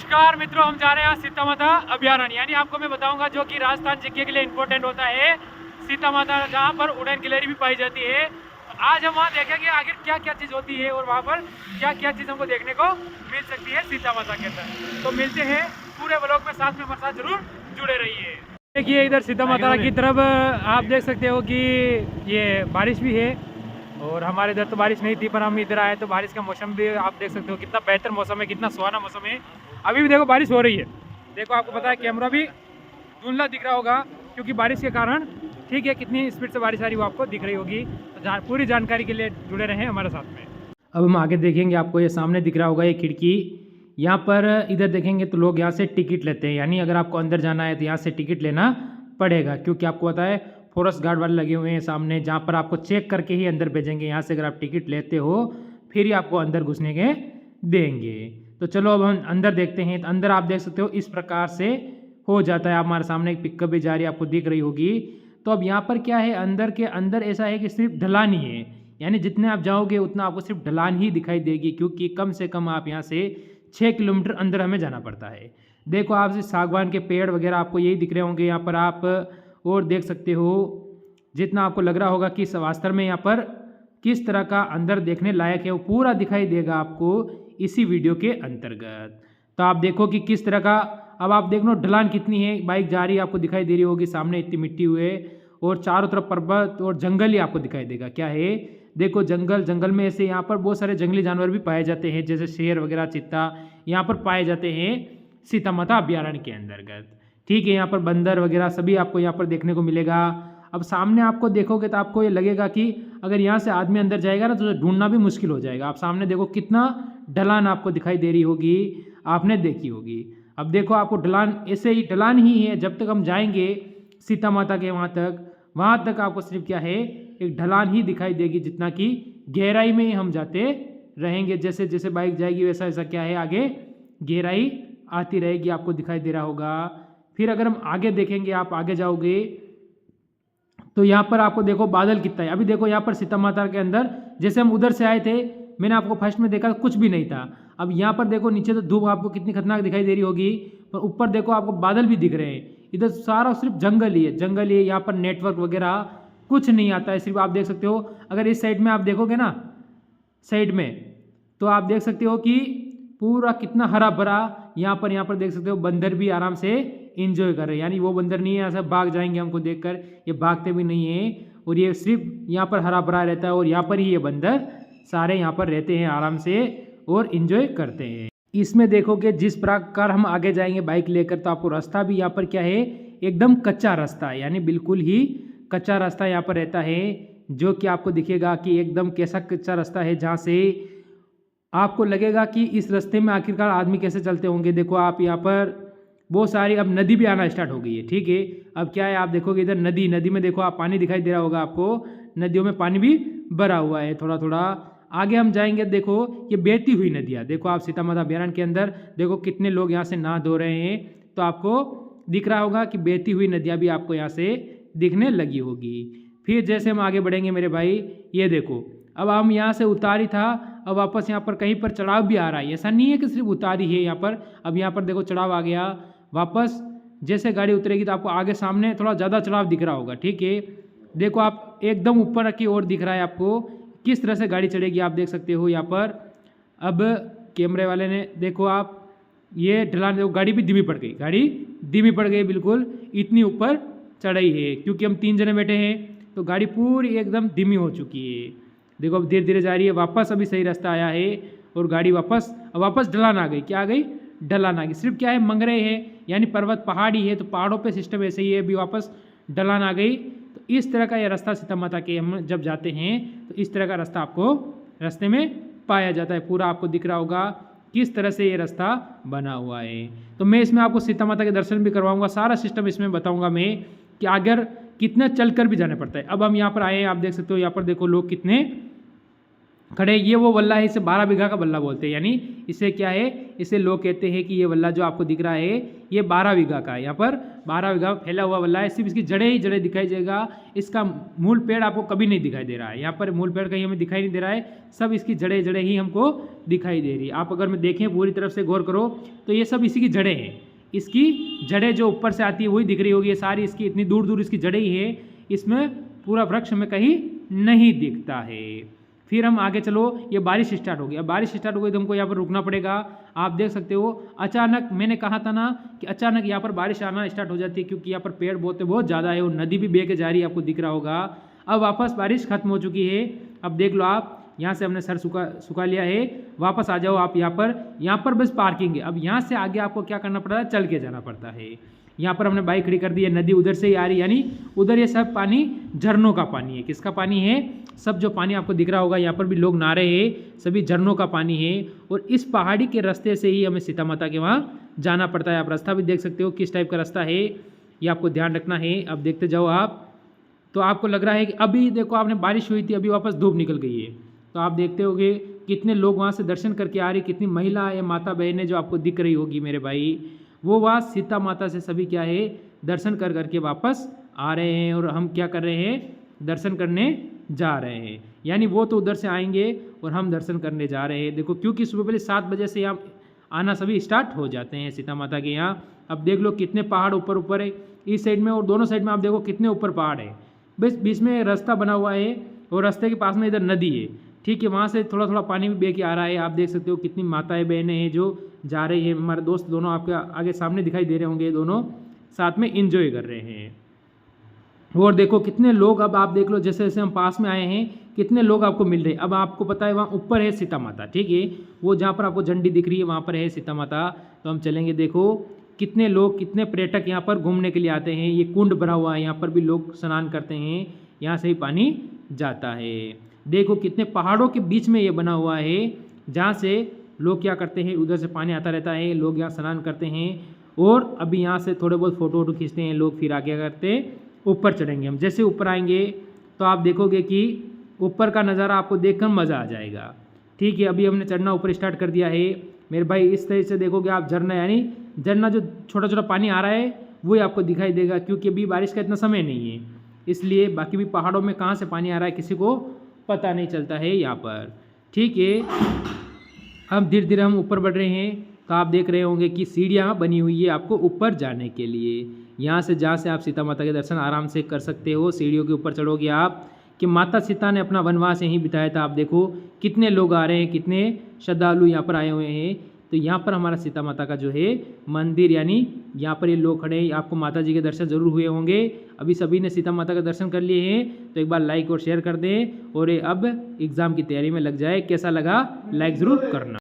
नमस्कार मित्रों, हम जा रहे हैं सीता माता अभ्यारण्य। यानी आपको मैं बताऊंगा जो कि राजस्थान जीके के लिए इम्पोर्टेंट होता है, सीता माता जहाँ पर उड़न गिलहरी भी पाई जाती है। तो आज हम वहाँ देखेंगे आखिर क्या क्या चीज़ होती है और वहाँ पर क्या क्या चीज़ हमको देखने को मिल सकती है सीता माता के अंदर। तो मिलते हैं पूरे ब्लॉग में, साथ में हमारे साथ जरूर जुड़े रहिए। देखिए इधर सीता माता की तरफ आप देख सकते हो कि ये बारिश भी है, और हमारे इधर तो बारिश नहीं थी, पर हम इधर आए तो बारिश का मौसम भी आप देख सकते हो। कितना बेहतर मौसम है, कितना सुहाना मौसम है। अभी भी देखो बारिश हो रही है। देखो आपको पता है कैमरा भी धुंधला दिख रहा होगा क्योंकि बारिश के कारण। ठीक है, कितनी स्पीड से बारिश आ रही है वो आपको दिख रही होगी। तो पूरी जानकारी के लिए जुड़े रहें हमारे साथ में। अब हम आगे देखेंगे, आपको ये सामने दिख रहा होगा ये खिड़की। यहाँ पर इधर देखेंगे तो लोग यहाँ से टिकट लेते हैं। यानी अगर आपको अंदर जाना है तो यहाँ से टिकट लेना पड़ेगा, क्योंकि आपको पता है फॉरेस्ट गार्ड वाले लगे हुए हैं सामने, जहाँ पर आपको चेक करके ही अंदर भेजेंगे। यहाँ से अगर आप टिकट लेते हो फिर ही आपको अंदर घुसने के देंगे। तो चलो अब हम अंदर देखते हैं। तो अंदर आप देख सकते हो इस प्रकार से हो जाता है। आप हमारे सामने एक पिकअप भी जा रही है, आपको दिख रही होगी। तो अब यहाँ पर क्या है, अंदर के अंदर ऐसा है कि सिर्फ ढलान ही है। यानी जितने आप जाओगे उतना आपको सिर्फ ढलान ही दिखाई देगी, क्योंकि कम से कम आप यहाँ से 6 किलोमीटर अंदर हमें जाना पड़ता है। देखो आप सागवान के पेड़ वगैरह आपको यही दिख रहे होंगे यहाँ पर आप, और देख सकते हो जितना आपको लग रहा होगा कि वास्तव में यहाँ पर किस तरह का अंदर देखने लायक है वो पूरा दिखाई देगा आपको इसी वीडियो के अंतर्गत। तो आप देखो कि किस तरह का, अब आप देख लो ढलान कितनी है, बाइक जा रही है आपको दिखाई दे रही होगी, सामने इतनी मिट्टी हुए और चारों तरफ पर्वत और जंगल ही आपको दिखाई देगा। क्या है, देखो जंगल, जंगल में ऐसे यहाँ पर बहुत सारे जंगली जानवर भी पाए जाते हैं, जैसे शेर वगैरह, चीता यहाँ पर पाए जाते हैं सीता माता अभ्यारण्य के अंतर्गत। ठीक है, यहाँ पर बंदर वगैरह सभी आपको यहाँ पर देखने को मिलेगा। अब सामने आपको देखोगे तो आपको ये लगेगा कि अगर यहाँ से आदमी अंदर जाएगा ना तो ढूंढना भी मुश्किल हो जाएगा। आप सामने देखो कितना ढलान आपको दिखाई दे रही होगी, आपने देखी होगी। अब देखो आपको ढलान ऐसे ही ढलान ही है, जब तक हम जाएंगे सीता माता के वहाँ तक आपको सिर्फ क्या है, एक ढलान ही दिखाई देगी, जितना कि गहराई में हम जाते रहेंगे। जैसे जैसे बाइक जाएगी वैसा वैसा क्या है, आगे गहराई आती रहेगी, आपको दिखाई दे रहा होगा। फिर अगर हम आगे देखेंगे, आप आगे जाओगे तो यहाँ पर आपको देखो बादल कितना है। अभी देखो यहाँ पर सीता माता के अंदर, जैसे हम उधर से आए थे, मैंने आपको फर्स्ट में देखा कुछ भी नहीं था। अब यहाँ पर देखो नीचे तो धूप आपको कितनी खतरनाक दिखाई दे रही होगी, पर ऊपर देखो आपको बादल भी दिख रहे हैं। इधर सारा सिर्फ जंगल ही है, जंगल ही है। यहाँ पर नेटवर्क वगैरह कुछ नहीं आता है, सिर्फ आप देख सकते हो। अगर इस साइड में आप देखोगे ना, साइड में, तो आप देख सकते हो कि पूरा कितना हरा भरा। यहाँ पर देख सकते हो बंदर भी आराम से एंजॉय कर रहे हैं। यानी वो बंदर नहीं है ऐसा भाग जाएंगे हमको देखकर, ये भागते भी नहीं है। और ये सिर्फ यहाँ पर हरा भरा रहता है, और यहाँ पर ही ये बंदर सारे यहाँ पर रहते हैं आराम से और एंजॉय करते हैं। इसमें देखोगे जिस प्रकार हम आगे जाएंगे बाइक लेकर, तो आपको रास्ता भी यहाँ पर क्या है, एकदम कच्चा रास्ता है। यानी बिल्कुल ही कच्चा रास्ता यहाँ पर रहता है, जो कि आपको दिखेगा कि एकदम कैसा कच्चा रास्ता है, जहाँ से आपको लगेगा कि इस रास्ते में आखिरकार आदमी कैसे चलते होंगे। देखो आप यहाँ पर बहुत सारी अब नदी भी आना स्टार्ट हो गई है। ठीक है, अब क्या है, आप देखोगे इधर नदी में देखो आप पानी दिखाई दे रहा होगा आपको, नदियों में पानी भी भरा हुआ है थोड़ा थोड़ा। आगे हम जाएंगे, देखो ये बहती हुई नदियाँ, देखो आप सीता माता अभ्यारण्य के अंदर देखो कितने लोग यहाँ से नहा धो रहे हैं। तो आपको दिख रहा होगा कि बहती हुई नदियाँ भी आपको यहाँ से दिखने लगी होगी। फिर जैसे हम आगे बढ़ेंगे मेरे भाई, ये देखो अब हम यहाँ से उतारी था, अब वापस यहाँ पर कहीं पर चढ़ाव भी आ रहा है। ऐसा नहीं है कि सिर्फ उतारी है यहाँ पर, अब यहाँ पर देखो चढ़ाव आ गया। वापस जैसे गाड़ी उतरेगी तो आपको आगे सामने थोड़ा ज़्यादा चढ़ाव दिख रहा होगा। ठीक है, देखो आप एकदम ऊपर की ओर दिख रहा है आपको किस तरह से गाड़ी चढ़ेगी, आप देख सकते हो यहाँ पर। अब कैमरे वाले ने देखो आप ये ढलान, देखो गाड़ी भी धीमी पड़ गई, गाड़ी धीमी पड़ गई, बिल्कुल इतनी ऊपर चढ़ाई है। क्योंकि हम 3 जने बैठे हैं तो गाड़ी पूरी एकदम धीमी हो चुकी है। देखो अब धीरे धीरे जा रही है, वापस अभी सही रास्ता आया है और गाड़ी वापस ढलान आ गई। क्या आ गई, ढलान आ गई। सिर्फ क्या है, मंगरे है, यानी पर्वत पहाड़ी है, तो पहाड़ों पे सिस्टम ऐसे ही है, अभी वापस ढलान आ गई। तो इस तरह का ये रास्ता सीता माता के हम जब जाते हैं तो इस तरह का रास्ता आपको रास्ते में पाया जाता है। पूरा आपको दिख रहा होगा किस तरह से ये रास्ता बना हुआ है। तो मैं इसमें आपको सीता माता के दर्शन भी करवाऊंगा, सारा सिस्टम इसमें बताऊंगा मैं कि अगर कितना चल कर भी जाना पड़ता है। अब हम यहाँ पर आए हैं, आप देख सकते हो यहाँ पर देखो लोग कितने खड़े। ये वो वल्ला है, इसे 12 बीघा का वल्ला बोलते हैं। यानी इसे क्या है, इसे लोग कहते हैं कि ये वल्ला जो आपको दिख रहा है ये 12 बीघा का है। यहाँ पर 12 बीघा फैला हुआ वल्ला है, सिर्फ इसकी जड़ें ही जड़ें दिखाई देगा, इसका मूल पेड़ आपको कभी नहीं दिखाई दे रहा है। यहाँ पर मूल पेड़ कहीं हमें दिखाई नहीं दे रहा है, सब इसकी जड़ें जड़ें ही हमको दिखाई दे रही है। आप अगर मैं देखें पूरी तरफ से गौर करो तो ये सब इसी की जड़ें हैं। इसकी जड़ें जो ऊपर से आती है वही दिख रही होगी, ये सारी इसकी इतनी दूर दूर इसकी जड़ें ही है, इसमें पूरा वृक्ष में कहीं नहीं दिखता है। फिर हम आगे चलो, ये बारिश स्टार्ट हो गई। अब बारिश स्टार्ट हो गई तो हमको यहाँ पर रुकना पड़ेगा। आप देख सकते हो अचानक, मैंने कहा था ना कि अचानक यहाँ पर बारिश आना स्टार्ट हो जाती है, क्योंकि यहाँ पर पेड़ बहुत ज़्यादा है और नदी भी बह के जा रही है, आपको दिख रहा होगा। अब वापस बारिश खत्म हो चुकी है। अब देख लो आप, यहाँ से हमने सर सुखा लिया है, वापस आ जाओ आप यहाँ पर बस पार्किंग है। अब यहाँ से आगे आपको क्या करना पड़ता है, चल के जाना पड़ता है। यहाँ पर हमने बाइक खड़ी कर दी है, नदी उधर से ही आ रही है, यानी उधर ये सब पानी झरनों का पानी है। किसका पानी है, सब जो पानी आपको दिख रहा होगा यहाँ पर भी लोग नहा रहे हैं, सभी झरनों का पानी है। और इस पहाड़ी के रास्ते से ही हमें सीता माता के वहाँ जाना पड़ता है। आप रास्ता भी देख सकते हो किस टाइप का रास्ता है, ये आपको ध्यान रखना है। अब देखते जाओ आप, तो आपको लग रहा है कि अभी देखो आपने बारिश हुई थी, अभी वापस धूप निकल गई है, तो आप देखते होगे कितने लोग वहाँ से दर्शन करके आ रही, कितनी महिला या माता बहनें जो आपको दिख रही होगी मेरे भाई, वो वहाँ सीता माता से सभी क्या है दर्शन कर करके वापस आ रहे हैं। और हम क्या कर रहे हैं, दर्शन करने जा रहे हैं। यानी वो तो उधर से आएंगे और हम दर्शन करने जा रहे हैं। देखो क्योंकि सुबह पहले 7 बजे से यहाँ आना सभी स्टार्ट हो जाते हैं सीता माता के यहाँ। अब देख लो कितने पहाड़ ऊपर ऊपर है इस साइड में, और दोनों साइड में आप देखो कितने ऊपर पहाड़ है। बस बीच में रास्ता बना हुआ है और रास्ते के पास में इधर नदी है, ठीक है, वहाँ से थोड़ा थोड़ा पानी भी बह के आ रहा है। आप देख सकते हो कितनी माताएं बहनें हैं जो जा रही हैं। हमारे दोस्त दोनों आपके आगे सामने दिखाई दे रहे होंगे, दोनों साथ में एंजॉय कर रहे हैं। और देखो कितने लोग, अब आप देख लो जैसे जैसे हम पास में आए हैं कितने लोग आपको मिल रहे हैं। अब आपको पता है वहाँ ऊपर है सीता माता, ठीक है, वो जहाँ पर आपको झंडी दिख रही है वहाँ पर है सीता माता। तो हम चलेंगे, देखो कितने लोग, कितने पर्यटक यहाँ पर घूमने के लिए आते हैं। ये कुंड भरा हुआ है, यहाँ पर भी लोग स्नान करते हैं, यहाँ से ही पानी जाता है। देखो कितने पहाड़ों के बीच में ये बना हुआ है, जहाँ से लोग क्या करते हैं, उधर से पानी आता रहता है, लोग यहाँ स्नान करते हैं। और अभी यहाँ से थोड़े बहुत फ़ोटो वोटो खींचते हैं लोग, फिर आगे करते ऊपर चढ़ेंगे हम। जैसे ऊपर आएंगे तो आप देखोगे कि ऊपर का नज़ारा आपको देखकर मज़ा आ जाएगा, ठीक है। अभी हमने चढ़ना ऊपर स्टार्ट कर दिया है मेरे भाई। इस तरह से देखोगे आप झरना, यानी झरना जो छोटा छोटा पानी आ रहा है वही आपको दिखाई देगा, क्योंकि अभी बारिश का इतना समय नहीं है, इसलिए बाकी भी पहाड़ों में कहाँ से पानी आ रहा है किसी को पता नहीं चलता है यहाँ पर, ठीक है। अब धीरे धीरे हम ऊपर बढ़ रहे हैं, तो आप देख रहे होंगे कि सीढ़ियाँ बनी हुई है आपको ऊपर जाने के लिए। यहाँ से जहाँ से आप सीता माता के दर्शन आराम से कर सकते हो। सीढ़ियों के ऊपर चढ़ोगे आप कि माता सीता ने अपना वनवास यहीं बिताया था। आप देखो कितने लोग आ रहे हैं, कितने श्रद्धालु यहाँ पर आए हुए हैं। तो यहाँ पर हमारा सीता माता का जो है मंदिर, यानी यहाँ पर ये लोग खड़े हैं, आपको माता जी के दर्शन जरूर हुए होंगे। अभी सभी ने सीता माता का दर्शन कर लिए हैं, तो एक बार लाइक और शेयर कर दें, और अब एग्ज़ाम की तैयारी में लग जाए। कैसा लगा लाइक ज़रूर करना।